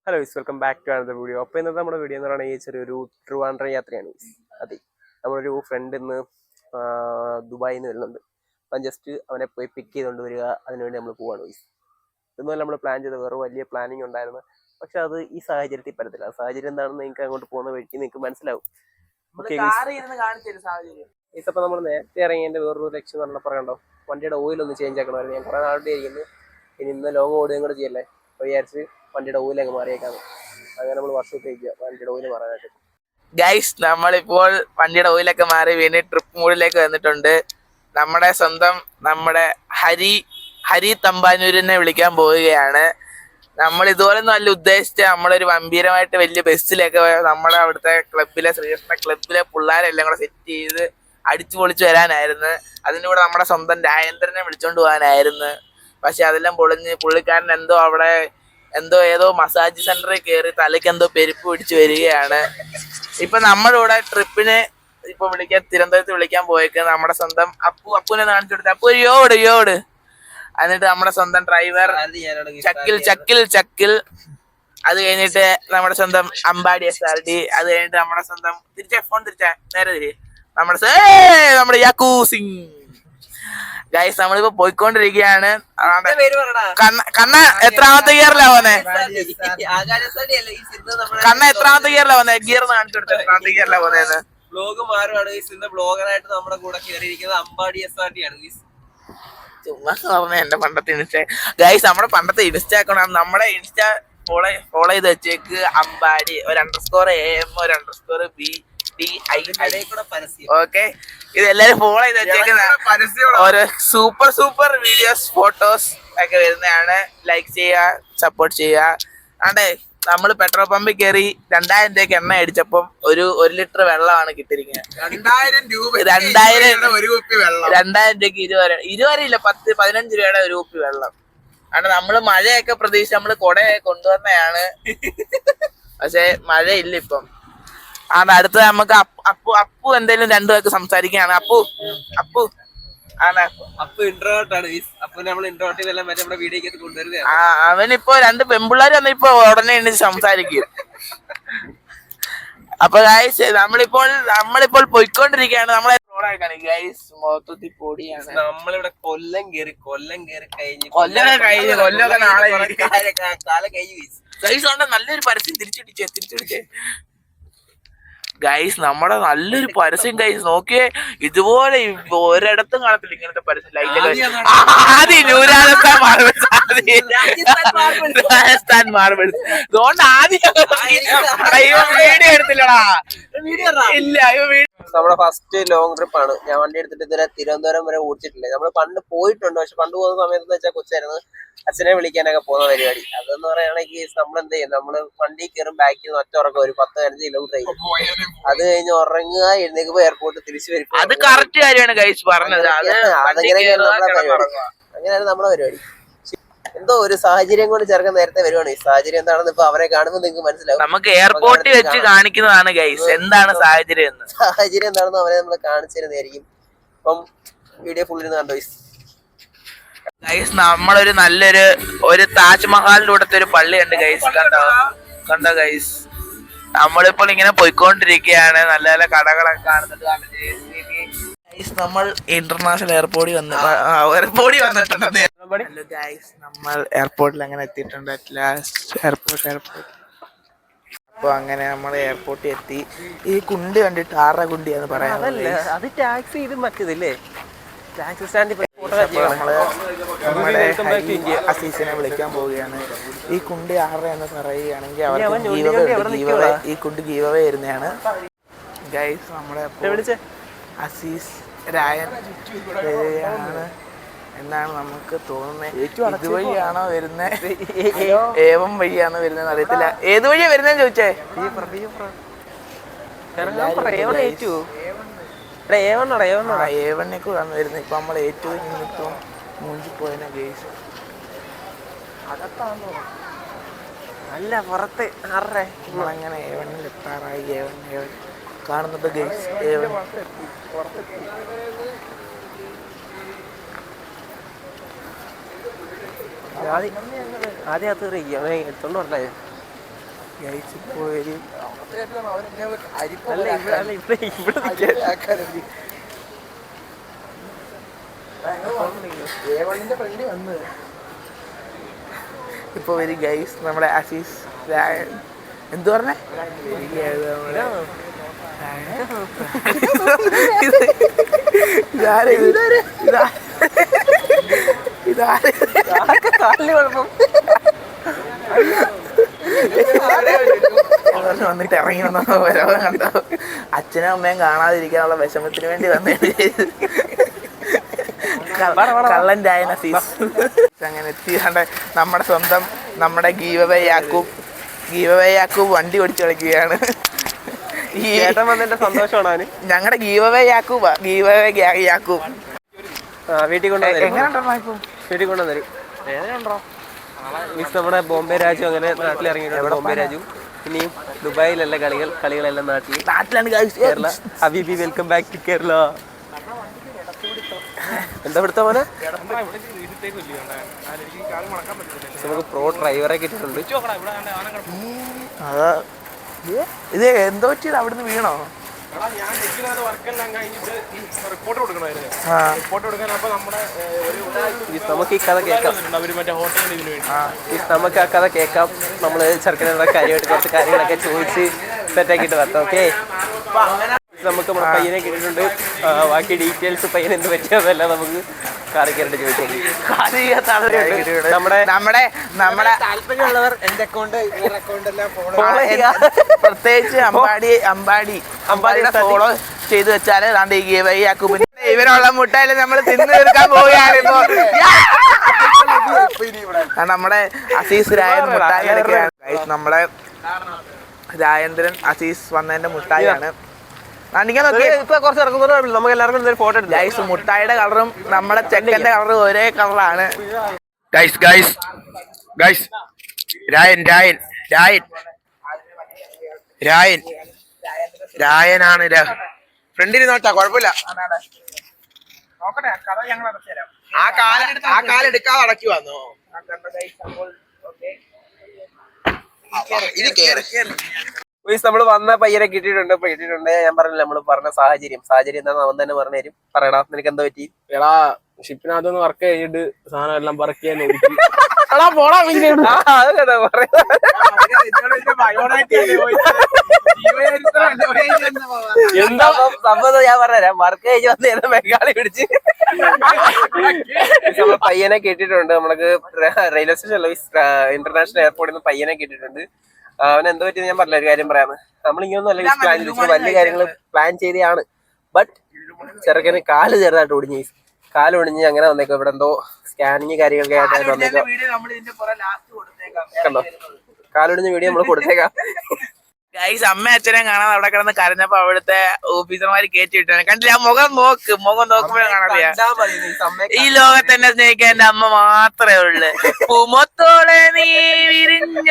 Hello guys, welcome back to another video. അപ്പോൾ ഇന്നത്തെ നമ്മുടെ വീഡിയോ എന്ന് പറയുന്നത് ചെറിയൊരു ട്രിവാൻഡ്രം യാത്രയാണ് ഗൈസ്. അതെ, നമ്മളൊരു ഫ്രണ്ട് ഇന്ന് ദുബായിൽ നിന്ന് വരുന്നുണ്ട്. അപ്പം ജസ്റ്റ് അവനെ പോയി പിക്ക് ചെയ്തുകൊണ്ട് വരിക, അതിനുവേണ്ടി നമ്മൾ പോവാണ് ഗൈസ്. ഇതൊന്നും നമ്മൾ പ്ലാൻ ചെയ്ത് വേറെ വലിയ പ്ലാനിങ് ഉണ്ടായിരുന്നു, പക്ഷെ അത് ഈ സാഹചര്യത്തിൽ പറ്റത്തില്ല. ആ സാഹചര്യം എന്താണെന്ന് നിങ്ങൾക്ക് അങ്ങോട്ട് പോകുന്ന വഴിക്ക് നിങ്ങൾക്ക് മനസ്സിലാവും. ഓക്കെ ഗൈസ്, അപ്പോൾ നമ്മൾ നേരത്തെ ഇറങ്ങിയതിൻ്റെ വേറൊരു ലക്ഷ്യം എന്ന് പറഞ്ഞാൽ പറയണ്ടോ, വണ്ടിയുടെ ഓയിൽ ഒന്ന് ചേഞ്ച് ആക്കണമായിരുന്നു. ഞാൻ കുറേ നാളുടെ ഇരിക്കുന്നു, ഇനി ഇന്ന് ലോങ് ഓടുകയും കൂടെ ചെയ്യല്ലേ, അപ്പോൾ വിചാരിച്ച് വണ്ടിയുടെ ഓയിൽ അങ്ങ് മാറിയേക്കാണ്. അങ്ങനെ നമ്മൾ വർഷത്തേക്ക് വണ്ടിയുടെ ഓയിൽ മാറാനായിട്ട്. ഗൈസ്, നമ്മളിപ്പോൾ വണ്ടിയുടെ ഓയിലൊക്കെ മാറി വീണ്ടും ട്രിപ്പ് മൂഡിലേക്ക് വന്നിട്ടുണ്ട്. നമ്മുടെ സ്വന്തം ഹരി തമ്പാനൂരിനെ വിളിക്കാൻ പോവുകയാണ്. നമ്മൾ ഇതുപോലൊന്നും അല്ല ഉദ്ദേശിച്ച് നമ്മളൊരു ഗംഭീരമായിട്ട് വലിയ ബസ്സിലൊക്കെ നമ്മുടെ അവിടുത്തെ ക്ലബിലെ ശ്രീകൃഷ്ണ ക്ലബിലെ പിള്ളേരെല്ലാം കൂടെ സെറ്റ് ചെയ്ത് അടിച്ചു പൊളിച്ച് വരാനായിരുന്നു. അതിൻ്റെ കൂടെ നമ്മുടെ സ്വന്തം രാജേന്ദ്രനെ വിളിച്ചോണ്ട് പോകാനായിരുന്നു. പക്ഷെ അതെല്ലാം പൊളിഞ്ഞ് പുള്ളിക്കാരൻ ഏതോ മസാജ് സെന്ററിൽ കയറി തലയ്ക്ക് എന്തോ പെരുപ്പ് പിടിച്ച് വരികയാണ്. ഇപ്പൊ നമ്മുടെ കൂടെ ട്രിപ്പിന് ഇപ്പൊ തിരുവനന്തപുരത്ത് വിളിക്കാൻ പോയേക്കുന്നത് നമ്മുടെ സ്വന്തം അപ്പുവിനെ കാണിച്ചു കൊടുത്ത അപ്പു ഒരു യോട്. എന്നിട്ട് നമ്മുടെ സ്വന്തം ഡ്രൈവർ ചക്കിൽ അത് കഴിഞ്ഞിട്ട് നമ്മുടെ സ്വന്തം അമ്പാടി SRD, അത് കഴിഞ്ഞിട്ട് നമ്മുടെ സ്വന്തം നമ്മുടെ യാക്കൂ സിംഗ്. ഗൈസ്, നമ്മളിപ്പോ പോയിക്കൊണ്ടിരിക്കുകയാണ്. കണ്ണ എത്രാമത്തെ ഗിയറിലാ പോന്നെ? കണ്ണ എത്രാമത്തെ ഗിയറിലാ പോന്നെ? ഗിയർ കാണിച്ചു കൊടുത്ത എത്രാമത്തെ ഗിയറിലാ പോന്നെന്ന്. ബ്ലോഗ് മാറുവാണ്. ഇന്ന് ബ്ലോഗറായിട്ട് നമ്മുടെ കൂടെ കയറിയിരിക്കുന്നത് അമ്പാടി SRD ആണ്. ചുമ്മാ പറഞ്ഞ എന്റെ പണ്ടത്തെ ഇൻസ്റ്റ. ഗൈസ്, നമ്മുടെ പണ്ടത്തെ ഇൻസ്റ്റ അക്കൗണ്ട്, നമ്മുടെ ഇൻസ്റ്റ ഫോളോ ചെയ്ത് വെച്ചേക്ക് അമ്പാടി ഒരു _AM ഒരു _BDI. ഓക്കെ, ഇത് എല്ലാരും ഫോളോ ചെയ്ത് വെച്ചേക്കുന്ന ഓരോ സൂപ്പർ വീഡിയോസ് ഫോട്ടോസ് ഒക്കെ വരുന്നതാണ്. ലൈക്ക് ചെയ്യുക, സപ്പോർട്ട് ചെയ്യുക. ആണ്ടേ, നമ്മള് പെട്രോൾ പമ്പിൽ കയറി 2000 രൂപയ്ക്ക് എണ്ണ അടിച്ചപ്പം ഒരു ലിറ്റർ വെള്ളമാണ് കിട്ടിയിരിക്കുന്നത്. 2000 രൂപയ്ക്ക് 20 ഇല്ല 10-15 രൂപയുടെ ഒരു കുപ്പി വെള്ളം. കാരണം നമ്മള് മഴയൊക്കെ പ്രതീക്ഷിച്ച് നമ്മള് കൊടയൊക്കെ കൊണ്ടുവന്നതാണ്, പക്ഷെ മഴയില്ല ഇപ്പം. അടുത്ത് നമുക്ക് അപ്പു എന്തെങ്കിലും 2 പേർക്ക് സംസാരിക്കുകയാണ്. അപ്പു അവനിപ്പോ 2 പെമ്പിള്ളേർ വന്നിപ്പോ ഉടനെ എണീച്ച് സംസാരിക്കും. അപ്പൊ ഗൈസ്, നമ്മളിപ്പോൾ പോയിക്കൊണ്ടിരിക്കുകയാണ്. നമ്മളെ ഗൈസ് മൊത്തത്തിൽ പൊടിയാണ്. നമ്മളിവിടെ കൊല്ലം കയറി കഴിഞ്ഞ് കൊല്ലൊക്കെ നാളെ കാലം കഴിഞ്ഞ് ഗൈസ് കൊണ്ട് നല്ലൊരു പരസ്യം തിരിച്ചടിച്ചേ ഗൈസ്, നമ്മുടെ നല്ലൊരു പരസ്യം ഗൈസ്. നോക്കിയേ, ഇതുപോലെ ഒരിടത്തും കാണത്തില്ല ഇങ്ങനത്തെ പരസ്യം. രാജസ്ഥാൻ മാർബിൾസ് അതുകൊണ്ട് ആദ്യം വീഡിയോ എടുത്തില്ലടാ. ഇല്ല, നമ്മുടെ ഫസ്റ്റ് ലോങ് ട്രിപ്പ് ആണ്. ഞാൻ വണ്ടി എടുത്തിട്ട് ഇതുവരെ തിരുവനന്തപുരം വരെ ഓടിച്ചിട്ടില്ല. നമ്മൾ പണ്ട് പോയിട്ടുണ്ട്, പക്ഷെ പണ്ട് പോകുന്ന സമയത്ത് വെച്ചാൽ കൊച്ചായിരുന്നു, അച്ഛനെ വിളിക്കാനൊക്കെ പോകുന്ന പരിപാടി. അതെന്ന് പറയുകയാണെങ്കിൽ നമ്മൾ എന്ത് ചെയ്യും, നമ്മള് വണ്ടി കയറും, ബാക്കിൽ നിന്ന് ഒറ്റ ഉറക്കം ഒരു 10-15 കിലോമീറ്റർ ആയി. അത് കഴിഞ്ഞ് ഉറങ്ങുക, എഴുന്നേക്കുമ്പോ എയർപോർട്ട് തിരിച്ചു വരും. അത് കറക്റ്റ് കാര്യമാണ് ഗൈസ് പറഞ്ഞത്. അതങ്ങനെയാണ് നമ്മളെ പരിപാടി. അങ്ങനെയാണ് നമ്മളെ പരിപാടി. എന്തോ ഒരു സാഹചര്യം കൊണ്ട് ചെറുക്കൻ നേരത്തെ വരുവാണ്. ഈ സാഹചര്യം എന്താണെന്ന് ഇപ്പൊ അവരെ കാണുമ്പോൾ നിങ്ങൾക്ക് മനസ്സിലാവും. നമുക്ക് എയർപോർട്ടിൽ വെച്ച് കാണിക്കുന്നതാണ് ഗൈസ് എന്താണ് സാഹചര്യം എന്താണെന്ന് അവരെ നമ്മൾ കാണിച്ചു തരുന്നതായിരിക്കും. അപ്പം വീഡിയോ ഫുള്ളിൽ കണ്ടോ ഗൈസ്. നമ്മളൊരു നല്ലൊരു താജ്മഹാലിന്റെ കൂടത്തെ ഒരു പള്ളി ഉണ്ട് ഗൈസ്. കണ്ടോ ഗൈസ്, നമ്മളിപ്പോൾ ഇങ്ങനെ പോയിക്കൊണ്ടിരിക്കുകയാണ്. നല്ല നല്ല കടകളൊക്കെ കാണുന്നുണ്ട്. നമ്മൾ ഇന്റർനാഷണൽ എയർപോർട്ടിൽ വന്നിട്ടുണ്ട്. ഹലോ ഗൈസ്, നമ്മൾ എയർപോർട്ടിൽ അങ്ങനെ എത്തിയിട്ടുണ്ട്. എയർപോർട്ട് അപ്പൊ അങ്ങനെ നമ്മൾ എയർപോർട്ടിൽ എത്തി. ഈ കുണ്ടി കണ്ടിട്ട് ആറ കുണ്ടിയാന്ന് പറയാം. അത് ടാക്സി ഇത് മറ്റേതല്ലേ, ടാക്സി സ്റ്റാൻഡിൽ നമ്മുടെ അസീസിനെ വിളിക്കാൻ പോവുകയാണ്. ഈ കുണ്ടി ആറര എന്ന് പറയുകയാണെങ്കിൽ അവർക്ക് ഈ കുണ്ടി ഗീവവേ വരുന്നതാണ് ഗൈസ്. നമ്മുടെ അസീസ് രായൻ വരികയാണ് എന്നാണ് നമുക്ക് തോന്നുന്നത്. ഇതുവഴിയാണോ വരുന്നത്, ഏവം വഴിയാണോ വരുന്നത് അറിയത്തില്ല. ഏത് വഴിയാ വരുന്നതെന്ന് ചോദിച്ചേ. ഏവണ്ണേക്ക് വന്ന് വരുന്നത്. ഇപ്പൊ നമ്മൾ ഏറ്റവും നിമിത്തം മൂഞ്ചി പോയന ഗൈസ്. അല്ല പുറത്ത് നമ്മളങ്ങനെ ഏവണ്ണിൽ എത്താറായി. ഏവൺ കാണുന്നുണ്ട് ഗൈസ്. ഏവൺ ആദ്യം അത് എടുത്തോണ്ട് പറഞ്ഞേ. ഗൈസ് ഇപ്പോൾ ഒരു അല്ല ഇവിടെ അല്ല ഇവിടെ ഇവിടെ നിൽക്കാൻ. ഇപ്പൊ വരും ഗൈസ് നമ്മുടെ അസീസ് എന്തു പറഞ്ഞേ വന്നിട്ട് ഇറങ്ങി വന്നോ കണ്ടോ അച്ഛനും അമ്മയും കാണാതിരിക്കാനുള്ള വിഷമത്തിന് വേണ്ടി വന്നിട്ട് കള്ളൻ രായന സീസ് അങ്ങനെ എത്തിയാണ്ട് നമ്മുടെ സ്വന്തം നമ്മുടെ ഗീവവേ യാക്കൂബ് വണ്ടി ഓടിച്ചു കളിക്കുകയാണ്. ഈ ചേട്ടൻ വന്നതിന്റെ സന്തോഷമാണ്. ഞങ്ങളുടെ ഗീവവേ യാക്കൂബ് വീട്ടിൽ കൊണ്ടുവന്നു. എങ്ങനെ ഇപ്പൊ വീട്ടിൽ കൊണ്ടുവന്നു. മിസ് നമ്മുടെ ബോംബെ രാജു അങ്ങനെ നാട്ടിൽ ഇറങ്ങിയിട്ടുണ്ട്. ബോംബെ രാജു ഇനിയും ദുബായിലല്ല കളികളെല്ലാം നാട്ടിലാണ് കേരള. ഹബീബി വെൽക്കം ബാക്ക് ടു കേരള. എന്താ ഇവിടുത്തെ മോനെ നമുക്ക് പ്രോ ഡ്രൈവറെ കിട്ടിയിട്ടുണ്ട്. അതാ ഇത് എന്തോ പറ്റിയത് അവിടുന്ന് വീണോ? നമുക്ക് ഈ കഥ കേൾക്കാം. നമുക്ക് ആ കഥ കേൾക്കാം. നമ്മള് ചെറുക്കനുള്ള കാര്യമായിട്ട് കുറച്ച് കാര്യങ്ങളൊക്കെ ചോദിച്ച് സെറ്റാക്കിയിട്ട് വരാം. ഓക്കെ, നമുക്ക് നമ്മുടെ പയ്യനെ കിട്ടിയിട്ടുണ്ട്. ബാക്കി ഡീറ്റെയിൽസ് പയ്യൻ എന്ത് പറ്റിയതല്ല നമുക്ക് കാറി കയറിട്ട് ചോദിച്ചോളൂ. നമ്മുടെ താല്പര്യമുള്ളവർ എന്റെ അക്കൗണ്ട് പ്രത്യേകിച്ച് അമ്പാടിയുടെ ഫോളോ ചെയ്ത് വെച്ചാല് ഇവനുള്ള മുട്ടായി നമ്മൾ തിന്നു തീർക്കാൻ പോവുകയാണ് ഇപ്പോ. നമ്മുടെ അസീസ് രായൻ മുട്ടായി എടുക്കുകയാണ്. നമ്മുടെ രാജേന്ദ്രൻ അസീസ് വന്നതിന്റെ മുട്ടായിയാണ്. കുറച്ച് ഇറങ്ങുന്നത് നമുക്ക് എല്ലാവർക്കും ഫോട്ടോ എടുത്തു. ഗൈസ് മുട്ടായിയുടെ കളറും നമ്മുടെ ചെക്കന്റെ കളറും ഒരേ കളറാണ്. രായനാണ് ഫ്രണ്ടിൽ നോട്ടാ കുഴപ്പമില്ല. ആ കാലെടുക്കാതെ അടക്കി വന്നോ. ഇത് കേറി നമ്മൾ വന്ന പയ്യനെ കിട്ടിയിട്ടുണ്ട്. ഞാൻ പറഞ്ഞില്ല, നമ്മൾ പറഞ്ഞ സാഹചര്യം എന്താണെന്ന് അവൻ തന്നെ പറഞ്ഞു തരും. പറയടാ, നിനക്ക് എന്താ പറ്റി? എടാ ഷിപ്പിനകത്തൊന്ന് വർക്ക് കഴിഞ്ഞിട്ട് സാധനം എല്ലാം പറക്കി എന്താ സംഭവം ഞാൻ പറഞ്ഞുതരാം. വർക്ക് കഴിഞ്ഞ് വന്ന് ഏതോ ബംഗാളി പിടിച്ച് നമ്മൾ പയ്യനെ കിട്ടിയിട്ടുണ്ട്. നമ്മൾക്ക് റെയിൽവേ സ്റ്റേഷൻ ഇന്റർനാഷണൽ എയർപോർട്ടിൽ നിന്ന് പയ്യനെ കിട്ടിയിട്ടുണ്ട്. അവൻ എന്താ പറ്റിയെന്ന് ഞാൻ പറഞ്ഞ ഒരു കാര്യം പറയാന്ന്. നമ്മളിങ്ങനൊന്നും അല്ല പ്ലാൻ ചെയ്തു, വലിയ കാര്യങ്ങൾ പ്ലാൻ ചെയ്തതാണ്. ബട്ട് ചെറുക്കന് കാല് ചെറുതായിട്ട് ഒടിഞ്ഞു. കാലൊടിഞ്ഞ് അങ്ങനെ വന്നേക്കോ. ഇവിടെ എന്തോ സ്കാനിങ് കാര്യങ്ങളൊക്കെ ആയിട്ട് വന്നേക്കോ. കണ്ടോ, കാലൊടിഞ്ഞ വീഡിയോ നമ്മൾ കൊടുത്തേക്കാം. ഗൈസ് അമ്മ അച്ഛനെ കാണാൻ അവിടെ കിടന്ന് കരഞ്ഞപ്പോ അവിടുത്തെ ഓഫീസർമാര് കയറ്റി വിട്ടാണ്. കണ്ടില്ല, മുഖം നോക്കുമ്പോഴും കാണാറില്ല. ഈ ലോകത്ത് എന്നെ സ്നേഹിക്കാൻ എന്റെ അമ്മ മാത്രമേ ഉള്ളു. പൂമൊത്തോടെ നീ വിരിഞ്ഞ